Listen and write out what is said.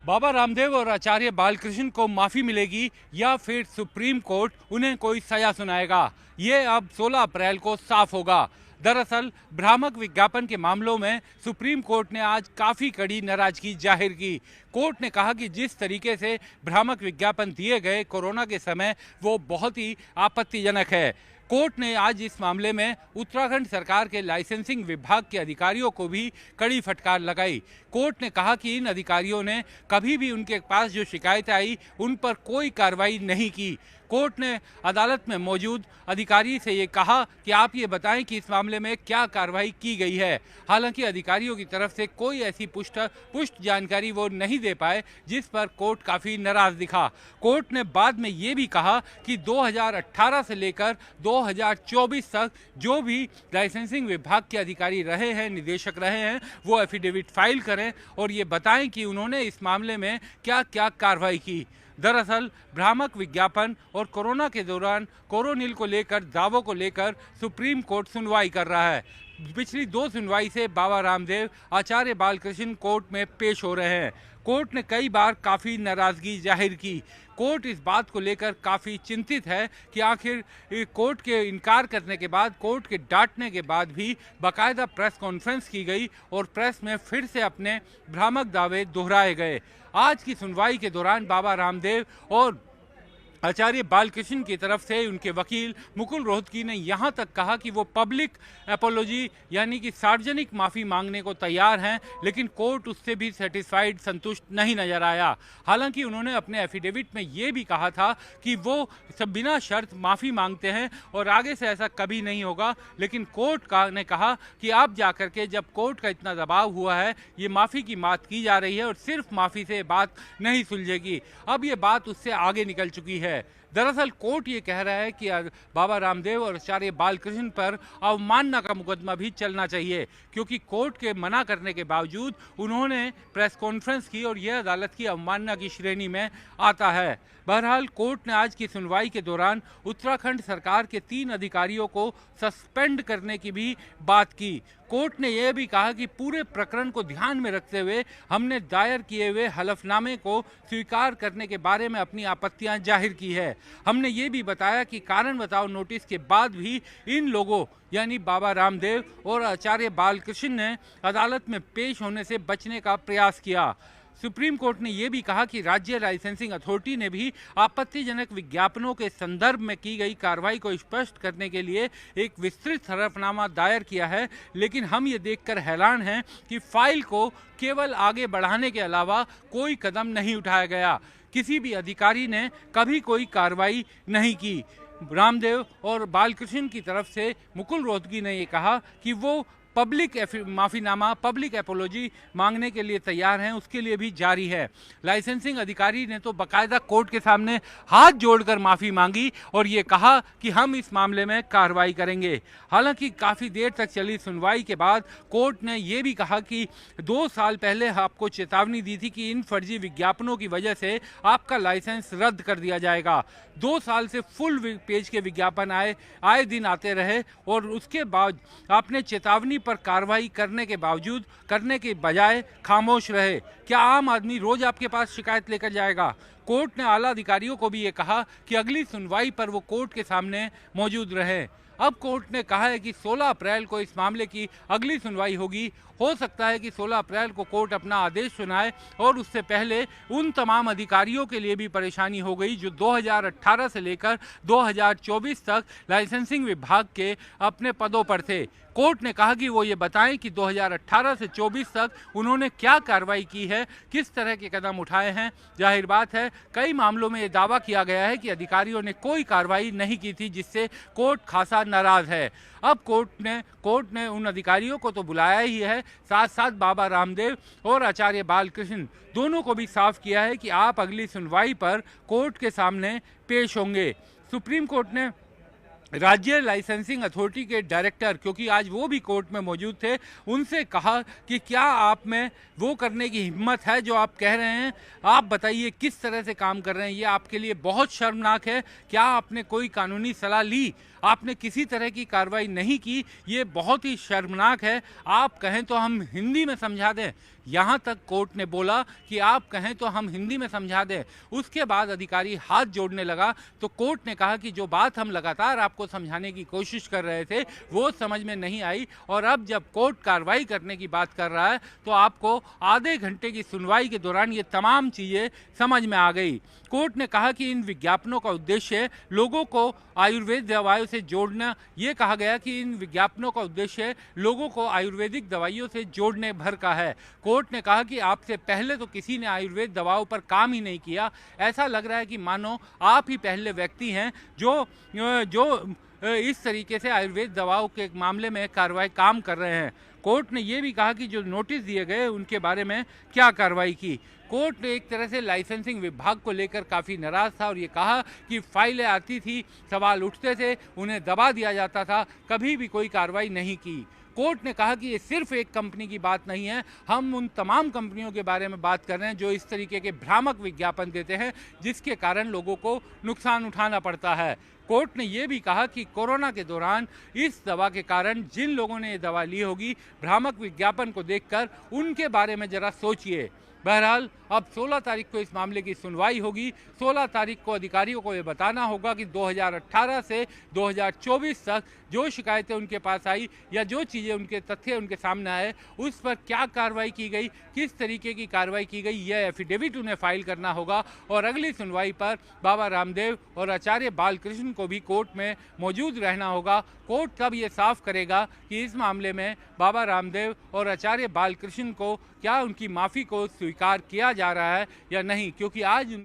बाबा रामदेव और आचार्य बालकृष्ण को माफी मिलेगी या फिर सुप्रीम कोर्ट उन्हें कोई सजा सुनाएगा, ये अब 16 अप्रैल को साफ होगा। दरअसल भ्रामक विज्ञापन के मामलों में सुप्रीम कोर्ट ने आज काफी कड़ी नाराजगी जाहिर की। कोर्ट ने कहा कि जिस तरीके से भ्रामक विज्ञापन दिए गए कोरोना के समय वो बहुत ही आपत्तिजनक है। कोर्ट ने आज इस मामले में उत्तराखंड सरकार के लाइसेंसिंग विभाग के अधिकारियों को भी कड़ी फटकार लगाई। कोर्ट ने कहा कि इन अधिकारियों ने कभी भी उनके पास जो शिकायतें आई उन पर कोई कार्रवाई नहीं की। कोर्ट ने अदालत में मौजूद अधिकारी से ये कहा कि आप ये बताएं कि इस मामले में क्या कार्रवाई की गई है। हालांकि अधिकारियों की तरफ से कोई ऐसी पुष्ट जानकारी वो नहीं दे पाए, जिस पर कोर्ट काफ़ी नाराज दिखा। कोर्ट ने बाद में ये भी कहा कि 2018 से लेकर 2024 तक जो भी लाइसेंसिंग विभाग के अधिकारी रहे हैं, निदेशक रहे हैं, वो एफिडेविट फाइल करें और ये बताएं कि उन्होंने इस मामले में क्या क्या कार्रवाई की। दरअसल भ्रामक विज्ञापन और कोरोना के दौरान कोरोनिल को लेकर दावों को लेकर सुप्रीम कोर्ट सुनवाई कर रहा है। पिछली 2 सुनवाई से बाबा रामदेव, आचार्य बालकृष्ण कोर्ट में पेश हो रहे हैं। कोर्ट ने कई बार काफ़ी नाराज़गी जाहिर की। कोर्ट इस बात को लेकर काफ़ी चिंतित है कि आखिर कोर्ट के इनकार करने के बाद, कोर्ट के डांटने के बाद भी बाकायदा प्रेस कॉन्फ्रेंस की गई और प्रेस में फिर से अपने भ्रामक दावे दोहराए गए। आज की सुनवाई के दौरान बाबा रामदेव और आचार्य बालकृष्ण की तरफ से उनके वकील मुकुल रोहतगी ने यहां तक कहा कि वो पब्लिक एपोलॉजी यानी कि सार्वजनिक माफ़ी मांगने को तैयार हैं, लेकिन कोर्ट उससे भी सेटिस्फाइड, संतुष्ट नहीं नजर आया। हालांकि उन्होंने अपने एफिडेविट में ये भी कहा था कि वो सब बिना शर्त माफ़ी मांगते हैं और आगे से ऐसा कभी नहीं होगा। लेकिन कोर्ट ने कहा कि आप जाकर के, जब कोर्ट का इतना दबाव हुआ है, ये माफ़ी की बात की जा रही है और सिर्फ माफ़ी से बात नहीं सुलझेगी। अब ये बात उससे आगे निकल चुकी है। दरअसल कोर्ट ये कह रहा है कि बाबा रामदेव और आचार्य बालकृष्ण पर अवमानना का मुकदमा भी चलना चाहिए, क्योंकि कोर्ट के मना करने के बावजूद उन्होंने प्रेस कॉन्फ्रेंस की और यह अदालत की अवमानना की श्रेणी में आता है। बहरहाल कोर्ट ने आज की सुनवाई के दौरान उत्तराखंड सरकार के 3 अधिकारियों को सस्पेंड करने की भी बात की। कोर्ट ने यह भी कहा कि पूरे प्रकरण को ध्यान में रखते हुए हमने दायर किए हुए हलफनामे को स्वीकार करने के बारे में अपनी आपत्तियां जाहिर की है। हमने ये भी बताया कि कारण बताओ नोटिस के बाद भी इन लोगों यानी बाबा रामदेव और आचार्य बालकृष्ण ने अदालत में पेश होने से बचने का प्रयास किया। सुप्रीम कोर्ट ने यह भी कहा कि राज्य लाइसेंसिंग अथॉरिटी ने भी आपत्तिजनक विज्ञापनों के संदर्भ में की गई कार्रवाई को स्पष्ट करने के लिए एक विस्तृत हलफनामा दायर किया है, लेकिन हम ये देखकर हैरान हैं कि फाइल को केवल आगे बढ़ाने के अलावा कोई कदम नहीं उठाया गया। किसी भी अधिकारी ने कभी कोई कार्रवाई नहीं की। रामदेव और बालकृष्ण की तरफ से मुकुल रोहतगी ने ये कहा कि वो पब्लिक माफीनामा, पब्लिक एपोलॉजी मांगने के लिए तैयार हैं, उसके लिए भी जारी है। लाइसेंसिंग अधिकारी ने तो बाकायदा कोर्ट के सामने हाथ जोड़कर माफ़ी मांगी और ये कहा कि हम इस मामले में कार्रवाई करेंगे। हालांकि काफ़ी देर तक चली सुनवाई के बाद कोर्ट ने ये भी कहा कि 2 साल पहले आपको चेतावनी दी थी कि इन फर्जी विज्ञापनों की वजह से आपका लाइसेंस रद्द कर दिया जाएगा। 2 साल से फुल पेज के विज्ञापन आए दिन आते रहे और उसके बाद आपने चेतावनी पर कार्रवाई करने के बजाय खामोश रहे। क्या आम आदमी रोज आपके पास शिकायत लेकर जाएगा? कोर्ट ने आला अधिकारियों को भी ये कहा कि अगली सुनवाई पर वो कोर्ट के सामने मौजूद रहे। अब कोर्ट ने कहा है कि 16 अप्रैल को इस मामले की अगली सुनवाई होगी। हो सकता है कि 16 अप्रैल को कोर्ट अपना आदेश सुनाए और उससे पहले उन तमाम अधिकारियों के लिए भी परेशानी हो गई जो 2018 से लेकर 2024 तक लाइसेंसिंग विभाग के अपने पदों पर थे। कोर्ट ने कहा कि वो ये बताएं कि 2018 से 24 तक उन्होंने क्या कार्रवाई की है, किस तरह के कदम उठाए हैं। जाहिर बात है कई मामलों में ये दावा किया गया है कि अधिकारियों ने कोई कार्रवाई नहीं की थी, जिससे कोर्ट खासा नाराज है। अब कोर्ट ने उन अधिकारियों को तो बुलाया ही है, साथ साथ बाबा रामदेव और आचार्य बालकृष्ण दोनों को भी साफ किया है कि आप अगली सुनवाई पर कोर्ट के सामने पेश होंगे। सुप्रीम कोर्ट ने राज्य लाइसेंसिंग अथॉरिटी के डायरेक्टर, क्योंकि आज वो भी कोर्ट में मौजूद थे, उनसे कहा कि क्या आप में वो करने की हिम्मत है जो आप कह रहे हैं? आप बताइए किस तरह से काम कर रहे हैं, ये आपके लिए बहुत शर्मनाक है। क्या आपने कोई कानूनी सलाह ली? आपने किसी तरह की कार्रवाई नहीं की, ये बहुत ही शर्मनाक है। आप कहें तो हम हिंदी में समझा दें, यहाँ तक कोर्ट ने बोला कि आप कहें तो हम हिंदी में समझा दें। उसके बाद अधिकारी हाथ जोड़ने लगा तो कोर्ट ने कहा कि जो बात हम लगातार आपको समझाने की कोशिश कर रहे थे वो समझ में नहीं आई, और अब जब कोर्ट कार्रवाई करने की बात कर रहा है तो आपको आधे घंटे की सुनवाई के दौरान ये तमाम चीज़ें समझ में आ गई। कोर्ट ने कहा कि इन विज्ञापनों का उद्देश्य लोगों को आयुर्वेद दवाइयों से जोड़ना, ये कहा गया कि इन विज्ञापनों का उद्देश्य लोगों को आयुर्वेदिक दवाइयों से जोड़ने भर का है। कोर्ट ने कहा कि आपसे पहले तो किसी ने आयुर्वेद दवाओं पर काम ही नहीं किया। ऐसा लग रहा है कि मानो आप ही पहले व्यक्ति हैं जो इस तरीके से आयुर्वेद दवाओं के मामले में कार्रवाई काम कर रहे हैं। कोर्ट ने ये भी कहा कि जो नोटिस दिए गए उनके बारे में क्या कार्रवाई की। कोर्ट ने एक तरह से लाइसेंसिंग विभाग को लेकर काफ़ी नाराज था और ये कहा कि फाइलें आती थी, सवाल उठते थे, उन्हें दबा दिया जाता था, कभी भी कोई कार्रवाई नहीं की। कोर्ट ने कहा कि ये सिर्फ एक कंपनी की बात नहीं है, हम उन तमाम कंपनियों के बारे में बात कर रहे हैं जो इस तरीके के भ्रामक विज्ञापन देते हैं जिसके कारण लोगों को नुकसान उठाना पड़ता है। कोर्ट ने यह भी कहा कि कोरोना के दौरान इस दवा के कारण जिन लोगों ने ये दवा ली होगी, भ्रामक विज्ञापन को देखकर उनके बारे में जरा सोचिए। बहरहाल अब 16 तारीख को इस मामले की सुनवाई होगी। 16 तारीख को अधिकारियों को ये बताना होगा कि 2018 से 2024 तक जो शिकायतें उनके पास आई या जो चीज़ें उनके तथ्य उनके सामने आए उस पर क्या कार्रवाई की गई, किस तरीके की कार्रवाई की गई, यह एफिडेविट उन्हें फाइल करना होगा। और अगली सुनवाई पर बाबा रामदेव और आचार्य बालकृष्ण को भी कोर्ट में मौजूद रहना होगा। कोर्ट तब ये साफ करेगा कि इस मामले में बाबा रामदेव और आचार्य बालकृष्ण को क्या उनकी माफ़ी को स्वीकार किया जा रहा है या नहीं, क्योंकि आज